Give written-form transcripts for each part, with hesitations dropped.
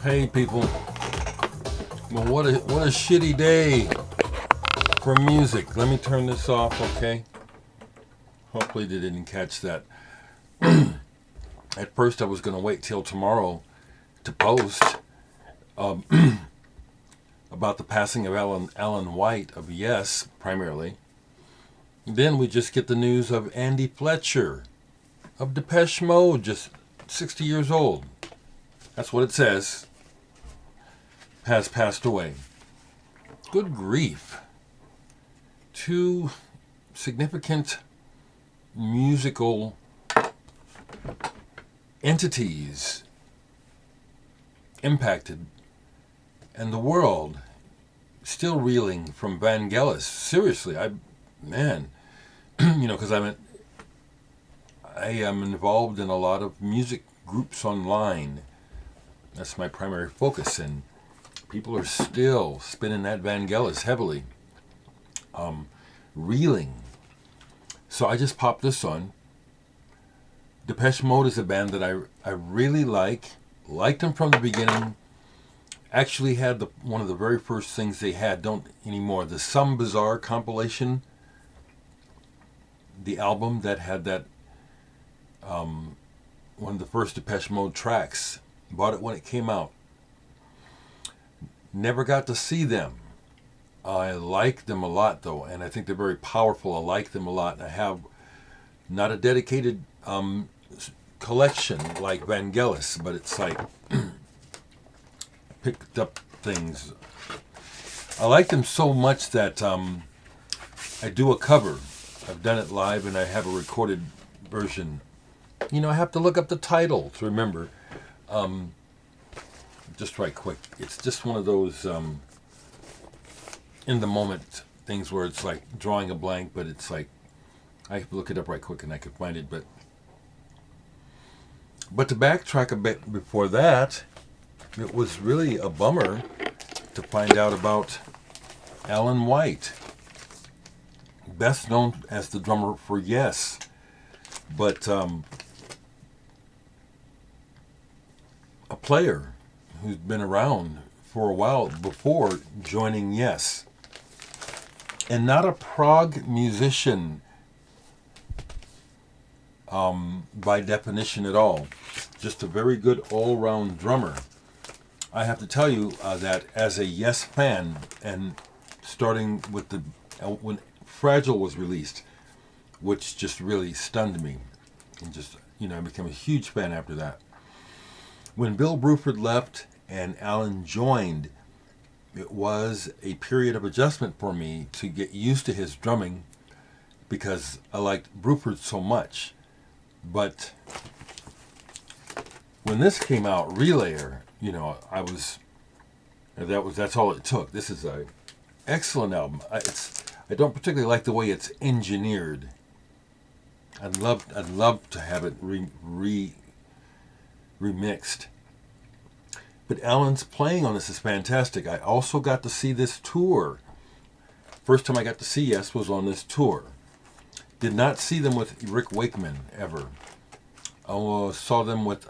Hey people, well what a shitty day for music. Let me turn this off, okay? Hopefully they didn't catch that. At first I was gonna wait till tomorrow to post um, about the passing of Alan White of Yes, primarily. Then we just get the news of Andy Fletcher of Depeche Mode, just 60 years old. That's what it says. Has passed away. Good grief. Two significant musical entities impacted, and the world still reeling from Vangelis. Seriously, because I am involved in a lot of music groups online. That's my primary focus, and people are still spinning that Vangelis heavily, reeling. So I just popped this on. Depeche Mode is a band that I really liked them from the beginning. Actually had one of the very first things they had, don't anymore, the Some Bizarre compilation, the album that had that, one of the first Depeche Mode tracks. Bought it when it came out. Never got to see them. I like them a lot though, and I think they're very powerful. I like them a lot. I have not a dedicated collection like Vangelis, but it's like picked up things. I like them so much that I do a cover. I've done it live and I have a recorded version. I have to look up the title to remember. Just right quick. It's just one of those in the moment things where it's like drawing a blank, but it's like I have to look it up right quick and I could find it. But to backtrack a bit before that, it was really a bummer to find out about Alan White, best known as the drummer for Yes, but a player who's been around for a while before joining Yes, and not a prog musician by definition at all, just a very good all-round drummer. I have to tell you that as a Yes fan, and starting with when Fragile was released, which just really stunned me, and just I became a huge fan after that. When Bill Bruford left and Alan joined, it was a period of adjustment for me to get used to his drumming because I liked Bruford so much. But when this came out, Relayer, that's all it took. This is an excellent album. I don't particularly like the way it's engineered. I'd love to have it remixed. But Alan's playing on this is fantastic. I also got to see this tour. First time I got to see Yes was on this tour. Did not see them with Rick Wakeman ever. I saw them with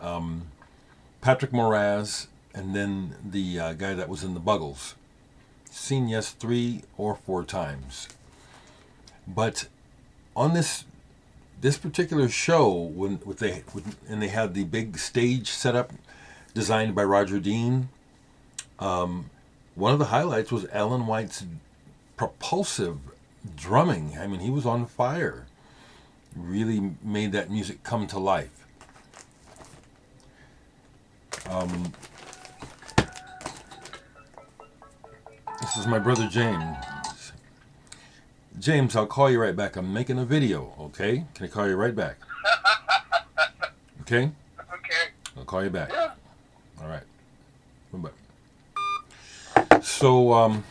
Patrick Moraz and then the guy that was in the Buggles. Seen Yes 3 or 4 times. But on this particular show, when they had the big stage setup designed by Roger Dean, one of the highlights was Alan White's propulsive drumming. I mean, he was on fire. Really made that music come to life. This is my brother James. James, I'll call you right back. I'm making a video, okay? Can I call you right back? Okay? Okay. I'll call you back. Yeah. All right. Bye-bye. So,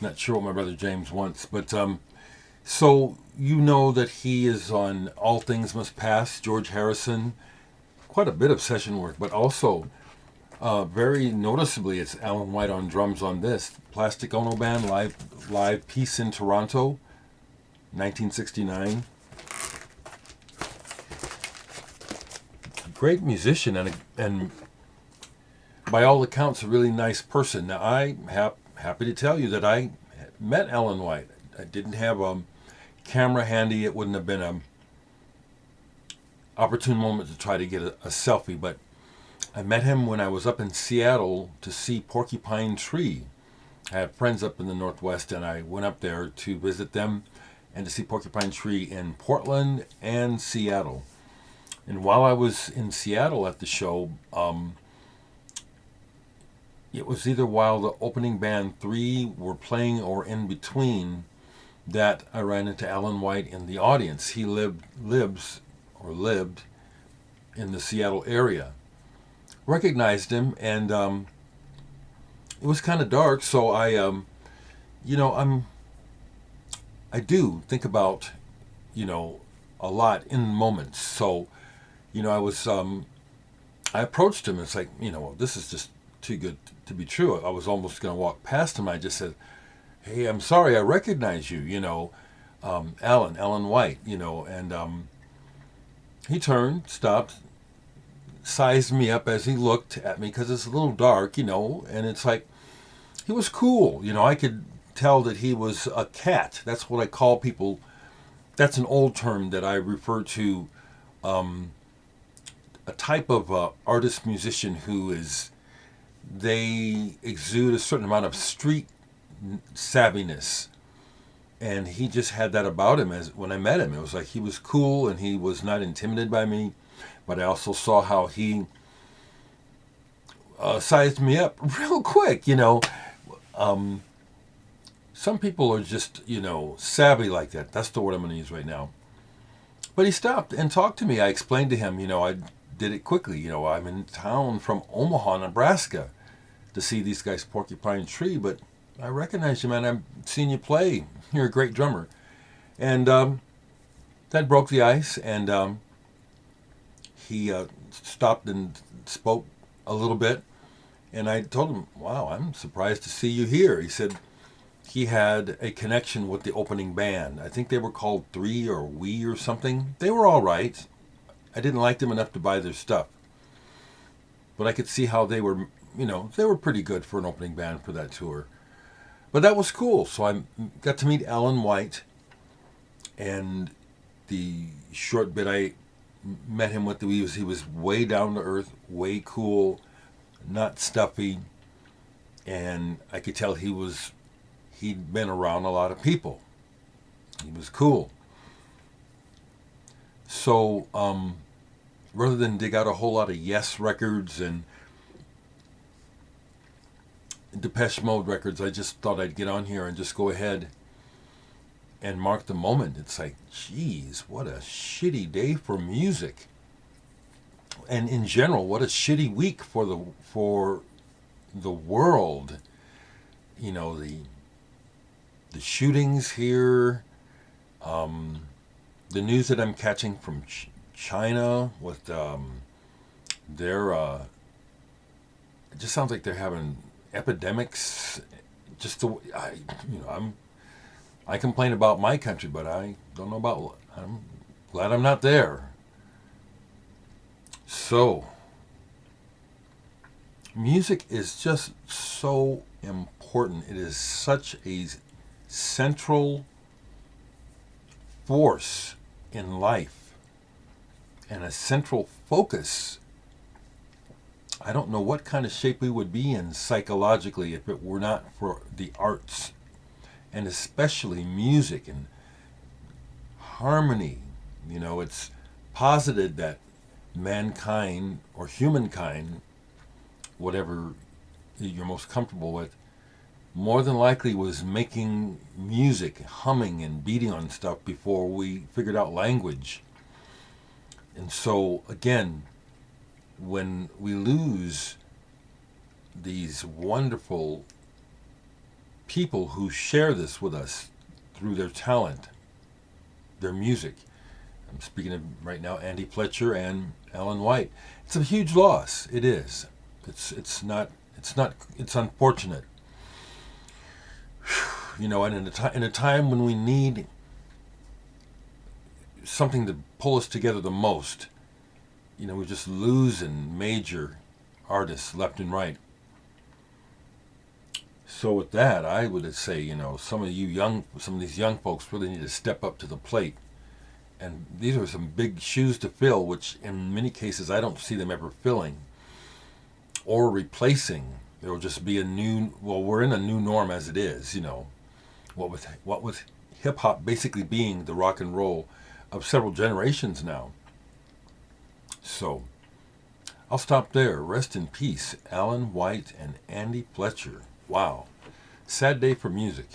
not sure what my brother James wants, but so that he is on All Things Must Pass, George Harrison, quite a bit of session work, but also very noticeably it's Alan White on drums on this. Plastic Ono Band live piece in Toronto, 1969. Great musician and by all accounts, a really nice person. Now, I'm happy to tell you that I met Alan White. I didn't have a camera handy. It wouldn't have been an opportune moment to try to get a selfie, but I met him when I was up in Seattle to see Porcupine Tree. I have friends up in the Northwest, and I went up there to visit them and to see Porcupine Tree in Portland and Seattle. And while I was in Seattle at the show, it was either while the opening band 3 were playing or in between that I ran into Alan White in the audience. He lived in the Seattle area. Recognized him, and it was kind of dark, so I do think about, a lot in moments. So, I approached him. It's like, this is just too good to be true. I was almost going to walk past him. I just said, "Hey, I'm sorry, I recognize you, Alan White, and he turned, stopped, sized me up as he looked at me because it's a little dark, and it's like, he was cool. I could tell that he was a cat. That's what I call people. That's an old term that I refer to a type of artist musician they exude a certain amount of street savviness. And he just had that about him. As when I met him, it was like he was cool and he was not intimidated by me. But I also saw how he sized me up real quick, Some people are just, savvy like that. That's the word I'm going to use right now. But he stopped and talked to me. I explained to him, I did it quickly. I'm in town from Omaha, Nebraska to see these guys Porcupine Tree, but I recognize you, man. I've seen you play. You're a great drummer. And that broke the ice, and he stopped and spoke a little bit. And I told him, "Wow, I'm surprised to see you here." He said he had a connection with the opening band. I think they were called 3 or We or something. They were all right. I didn't like them enough to buy their stuff. But I could see how they were, they were pretty good for an opening band for that tour. But that was cool. So I got to meet Alan White. And the short bit I met him with, he was way down to earth, way cool, not stuffy. And I could tell he'd been around a lot of people. He was cool. So rather than dig out a whole lot of Yes records and Depeche Mode records, I just thought I'd get on here and just go ahead and mark the moment. It's like, geez, what a shitty day for music. And in general, what a shitty week for the world. The shootings here, the news that I'm catching from China with their, it just sounds like they're having epidemics. I complain about my country, but I don't know about. I'm glad I'm not there. So, music is just so important. It is such a central force in life and a central focus. I don't know what kind of shape we would be in psychologically if it were not for the arts, and especially music and harmony. It's posited that mankind or humankind, whatever you're most comfortable with, more than likely was making music, humming and beating on stuff before we figured out language. And so, again, when we lose these wonderful people who share this with us through their talent, their music, I'm speaking of right now Andy Fletcher and Alan White, it's a huge loss. It is. It's unfortunate. And in a time when we need something to pull us together the most, we're just losing major artists left and right. So with that, I would say, some of these young folks really need to step up to the plate. And these are some big shoes to fill, which in many cases I don't see them ever filling or replacing. There will just be we're in a new norm as it is, what with hip hop basically being the rock and roll of several generations now. So I'll stop there. Rest in peace, Alan White and Andy Fletcher. Wow. Sad day for music.